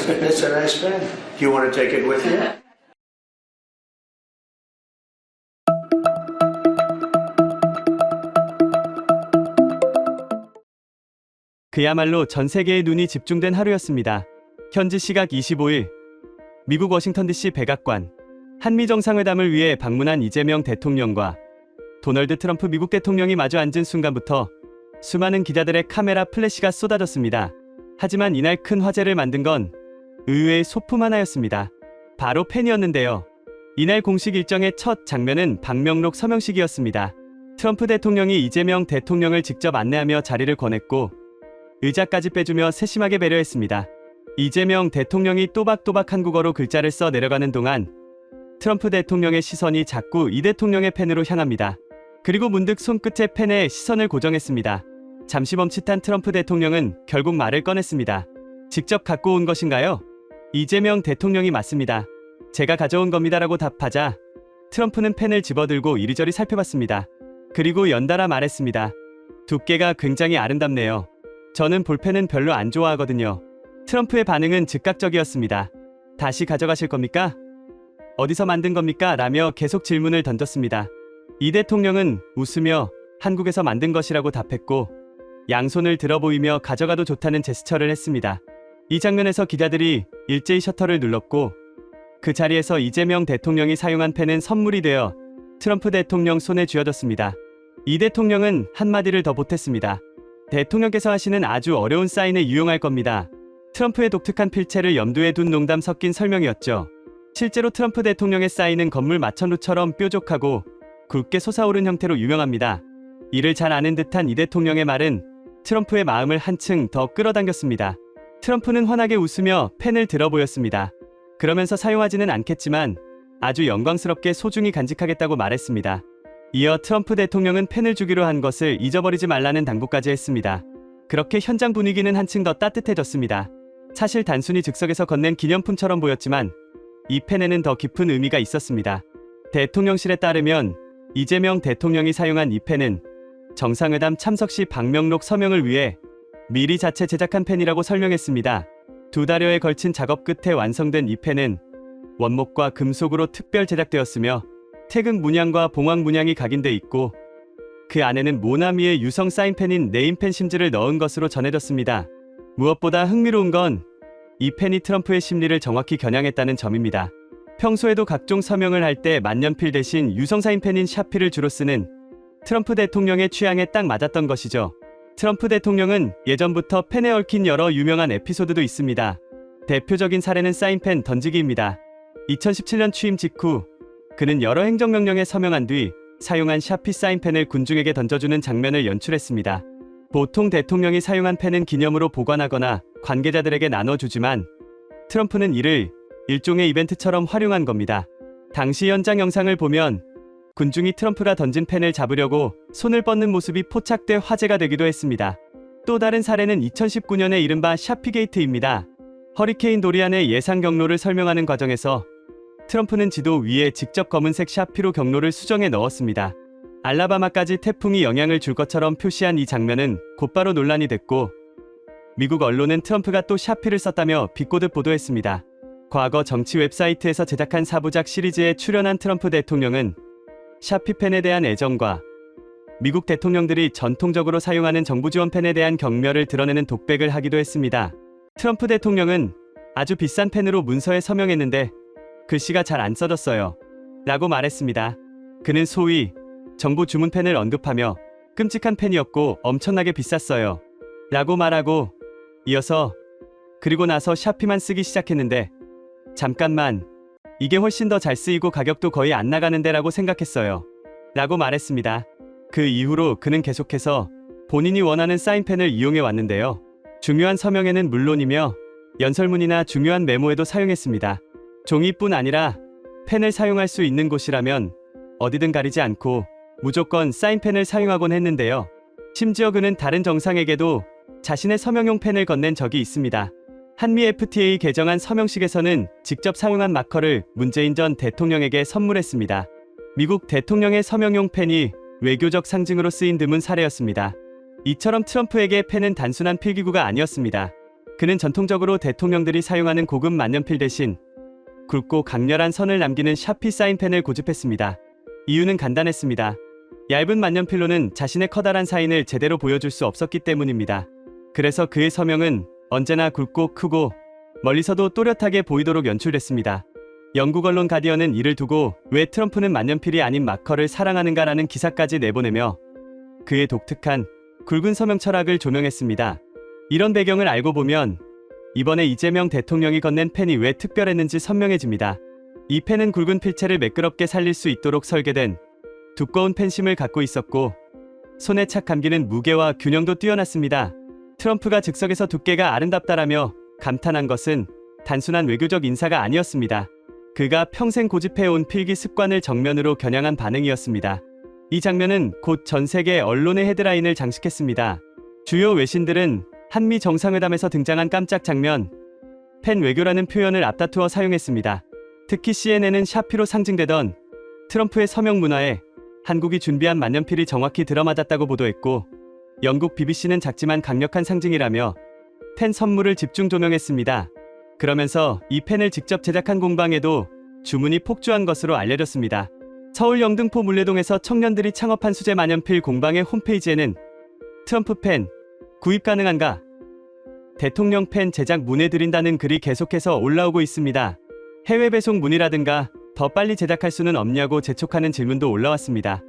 It's a nice pen. Do you want to take it with you? 그야말로 전 세계의 눈이 집중된 하루였습니다. 현지 시각 25일 미국 워싱턴 DC 백악관 한미 정상회담을 위해 방문한 이재명 대통령과 도널드 트럼프 미국 대통령이 마주 앉은 순간부터 수많은 기자들의 카메라 플래시가 쏟아졌습니다. 하지만 이날 큰 화제를 만든 건 의외의 소품 하나였습니다. 바로 팬이었는데요. 이날 공식 일정의 첫 장면은 방명록 서명식이었습니다. 트럼프 대통령이 이재명 대통령을 직접 안내하며 자리를 권했고 의자까지 빼주며 세심하게 배려했습니다. 이재명 대통령이 또박또박 한국어로 글자를 써 내려가는 동안 트럼프 대통령의 시선이 자꾸 이 대통령의 펜으로 향합니다. 그리고 문득 손끝에 펜에 시선을 고정했습니다. 잠시 멈칫한 트럼프 대통령은 결국 말을 꺼냈습니다. 직접 갖고 온 것인가요? 이재명 대통령이 맞습니다. 제가 가져온 겁니다라고 답하자 트럼프는 펜을 집어들고 이리저리 살펴봤습니다. 그리고 연달아 말했습니다. 두께가 굉장히 아름답네요. 저는 볼펜은 별로 안 좋아하거든요. 트럼프의 반응은 즉각적이었습니다. 다시 가져가실 겁니까? 어디서 만든 겁니까? 라며 계속 질문을 던졌습니다. 이 대통령은 웃으며 한국에서 만든 것이라고 답했고 양손을 들어 보이며 가져가도 좋다는 제스처를 했습니다. 이 장면에서 기자들이 일제히 셔터를 눌렀고 그 자리에서 이재명 대통령이 사용한 펜은 선물이 되어 트럼프 대통령 손에 쥐어졌습니다. 이 대통령은 한마디를 더 보탰습니다. 대통령께서 하시는 아주 어려운 사인에 유용할 겁니다. 트럼프의 독특한 필체를 염두에 둔 농담 섞인 설명이었죠. 실제로 트럼프 대통령의 사인은 건물 마천루처럼 뾰족하고 굵게 솟아오른 형태로 유명합니다. 이를 잘 아는 듯한 이 대통령의 말은 트럼프의 마음을 한층 더 끌어당겼습니다. 트럼프는 환하게 웃으며 펜을 들어 보였습니다. 그러면서 사용하지는 않겠지만 아주 영광스럽게 소중히 간직하겠다고 말했습니다. 이어 트럼프 대통령은 펜을 주기로 한 것을 잊어버리지 말라는 당부까지 했습니다. 그렇게 현장 분위기는 한층 더 따뜻해졌습니다. 사실 단순히 즉석에서 건넨 기념품처럼 보였지만 이 펜에는 더 깊은 의미가 있었습니다. 대통령실에 따르면 이재명 대통령이 사용한 이 펜은 정상회담 참석 시 방명록 서명을 위해 미리 자체 제작한 펜이라고 설명했습니다. 2달여에 걸친 작업 끝에 완성된 이 펜은 원목과 금속으로 특별 제작되었으며 태극 문양과 봉황 문양이 각인돼 있고 그 안에는 모나미의 유성 사인펜인 네임펜 심지를 넣은 것으로 전해졌습니다. 무엇보다 흥미로운 건 이 펜이 트럼프의 심리를 정확히 겨냥했다는 점입니다. 평소에도 각종 서명을 할 때 만년필 대신 유성 사인펜인 샤피를 주로 쓰는 트럼프 대통령의 취향에 딱 맞았던 것이죠. 트럼프 대통령은 예전부터 펜에 얽힌 여러 유명한 에피소드도 있습니다. 대표적인 사례는 사인펜 던지기입니다. 2017년 취임 직후 그는 여러 행정명령에 서명한 뒤 사용한 샤피 사인펜을 군중에게 던져주는 장면을 연출했습니다. 보통 대통령이 사용한 펜은 기념으로 보관하거나 관계자들에게 나눠주지만 트럼프는 이를 일종의 이벤트처럼 활용한 겁니다. 당시 현장 영상을 보면 군중이 트럼프가 던진 펜을 잡으려고 손을 뻗는 모습이 포착돼 화제가 되기도 했습니다. 또 다른 사례는 2019년의 이른바 샤피게이트입니다. 허리케인 도리안의 예상 경로를 설명하는 과정에서 트럼프는 지도 위에 직접 검은색 샤피로 경로를 수정해 넣었습니다. 알라바마까지 태풍이 영향을 줄 것처럼 표시한 이 장면은 곧바로 논란이 됐고 미국 언론은 트럼프가 또 샤피를 썼다며 비꼬듯 보도했습니다. 과거 정치 웹사이트에서 제작한 4부작 시리즈에 출연한 트럼프 대통령은 샤피펜에 대한 애정과 미국 대통령들이 전통적으로 사용하는 정부 지원 펜에 대한 경멸을 드러내는 독백을 하기도 했습니다. 트럼프 대통령은 아주 비싼 펜으로 문서에 서명했는데 글씨가 잘 안 써졌어요 라고 말했습니다. 그는 소위 정부 주문 펜을 언급하며 끔찍한 펜이었고 엄청나게 비쌌어요 라고 말하고 이어서 그리고 나서 샤피만 쓰기 시작했는데 잠깐만 이게 훨씬 더 잘 쓰이고 가격도 거의 안 나가는데 라고 생각했어요 라고 말했습니다. 그 이후로 그는 계속해서 본인이 원하는 사인펜을 이용해 왔는데요. 중요한 서명에는 물론이며 연설문이나 중요한 메모에도 사용했습니다. 종이뿐 아니라 펜을 사용할 수 있는 곳이라면 어디든 가리지 않고 무조건 사인펜을 사용하곤 했는데요. 심지어 그는 다른 정상에게도 자신의 서명용 펜을 건넨 적이 있습니다. 한미 FTA 개정안 서명식에서는 직접 사용한 마커를 문재인 전 대통령에게 선물했습니다. 미국 대통령의 서명용 펜이 외교적 상징으로 쓰인 드문 사례였습니다. 이처럼 트럼프에게 펜은 단순한 필기구가 아니었습니다. 그는 전통적으로 대통령들이 사용하는 고급 만년필 대신 굵고 강렬한 선을 남기는 샤피 사인펜을 고집했습니다. 이유는 간단했습니다. 얇은 만년필로는 자신의 커다란 사인을 제대로 보여줄 수 없었기 때문입니다. 그래서 그의 서명은 언제나 굵고 크고 멀리서도 또렷하게 보이도록 연출됐습니다. 영국 언론 가디언은 이를 두고 왜 트럼프는 만년필이 아닌 마커를 사랑하는가라는 기사까지 내보내며 그의 독특한 굵은 서명 철학을 조명했습니다. 이런 배경을 알고 보면 이번에 이재명 대통령이 건넨 펜이 왜 특별했는지 선명해집니다. 이 펜은 굵은 필체를 매끄럽게 살릴 수 있도록 설계된 두꺼운 펜심을 갖고 있었고 손에 착 감기는 무게와 균형도 뛰어났습니다. 트럼프가 즉석에서 두께가 아름답다라며 감탄한 것은 단순한 외교적 인사가 아니었습니다. 그가 평생 고집해온 필기 습관을 정면으로 겨냥한 반응이었습니다. 이 장면은 곧 전 세계 언론의 헤드라인을 장식했습니다. 주요 외신들은 한미 정상회담에서 등장한 깜짝 장면, 펜 외교라는 표현을 앞다투어 사용했습니다. 특히 CNN은 샤피로 상징되던 트럼프의 서명 문화에 한국이 준비한 만년필이 정확히 들어맞았다고 보도했고, 영국 BBC는 작지만 강력한 상징이라며 펜 선물을 집중 조명했습니다. 그러면서 이 펜을 직접 제작한 공방에도 주문이 폭주한 것으로 알려졌습니다. 서울 영등포 물레동에서 청년들이 창업한 수제 만년필 공방의 홈페이지에는 트럼프 펜 구입 가능한가? 대통령 펜 제작 문의드린다는 글이 계속해서 올라오고 있습니다. 해외 배송 문의라든가 더 빨리 제작할 수는 없냐고 재촉하는 질문도 올라왔습니다.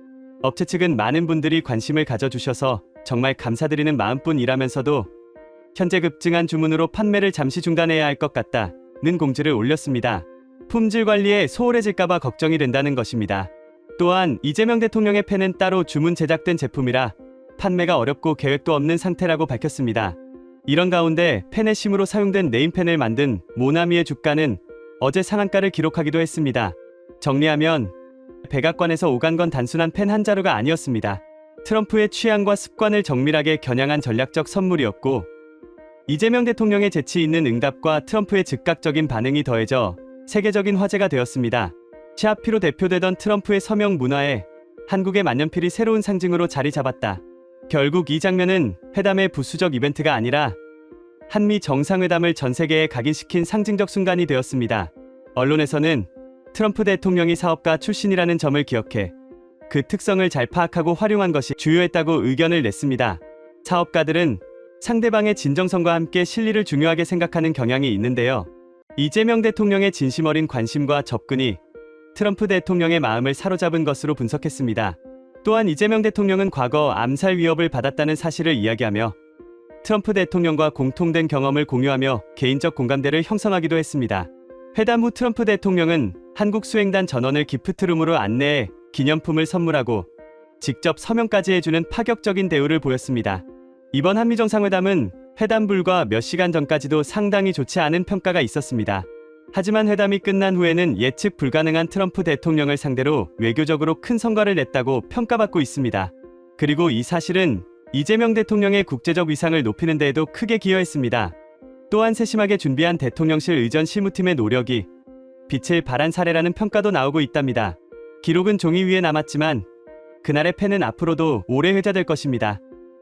업체 측은 많은 분들이 관심을 가져주셔서 정말 감사드리는 마음뿐이라면서도 현재 급증한 주문으로 판매를 잠시 중단해야 할 것 같다는 공지를 올렸습니다. 품질 관리에 소홀해질까봐 걱정이 된다는 것입니다. 또한 이재명 대통령의 펜은 따로 주문 제작된 제품이라 판매가 어렵고 계획도 없는 상태라고 밝혔습니다. 이런 가운데 펜의 심으로 사용된 네임펜을 만든 모나미의 주가는 어제 상한가를 기록하기도 했습니다. 정리하면 백악관에서 오간 건 단순한 펜 한 자루가 아니었습니다. 트럼프의 취향과 습관을 정밀하게 겨냥한 전략적 선물이었고, 이재명 대통령의 재치 있는 응답과 트럼프의 즉각적인 반응이 더해져 세계적인 화제가 되었습니다. 샤피로 대표되던 트럼프의 서명 문화에 한국의 만년필이 새로운 상징으로 자리 잡았다. 결국 이 장면은 회담의 부수적 이벤트가 아니라 한미 정상회담을 전 세계에 각인시킨 상징적 순간이 되었습니다. 언론에서는 트럼프 대통령이 사업가 출신이라는 점을 기억해 그 특성을 잘 파악하고 활용한 것이 주요했다고 의견을 냈습니다. 사업가들은 상대방의 진정성과 함께 실리를 중요하게 생각하는 경향이 있는데요. 이재명 대통령의 진심 어린 관심과 접근이 트럼프 대통령의 마음을 사로잡은 것으로 분석했습니다. 또한 이재명 대통령은 과거 암살 위협을 받았다는 사실을 이야기하며 트럼프 대통령과 공통된 경험을 공유하며 개인적 공감대를 형성하기도 했습니다. 회담 후 트럼프 대통령은 한국 수행단 전원을 기프트룸으로 안내해 기념품을 선물하고 직접 서명까지 해주는 파격적인 대우를 보였습니다. 이번 한미 정상회담은 회담 불과 몇 시간 전까지도 상당히 좋지 않은 평가가 있었습니다. 하지만 회담이 끝난 후에는 예측 불가능한 트럼프 대통령을 상대로 외교적으로 큰 성과를 냈다고 평가받고 있습니다. 그리고 이 사실은 이재명 대통령의 국제적 위상을 높이는 데에도 크게 기여했습니다. 또한 세심하게 준비한 대통령실 의전 실무팀의 노력이 빛을 발한 사례라는 평가도 나오고 있답니다. 기록은 종이 위에 남았지만 그날의 펜은 앞으로도 오래 회자될 것입니다.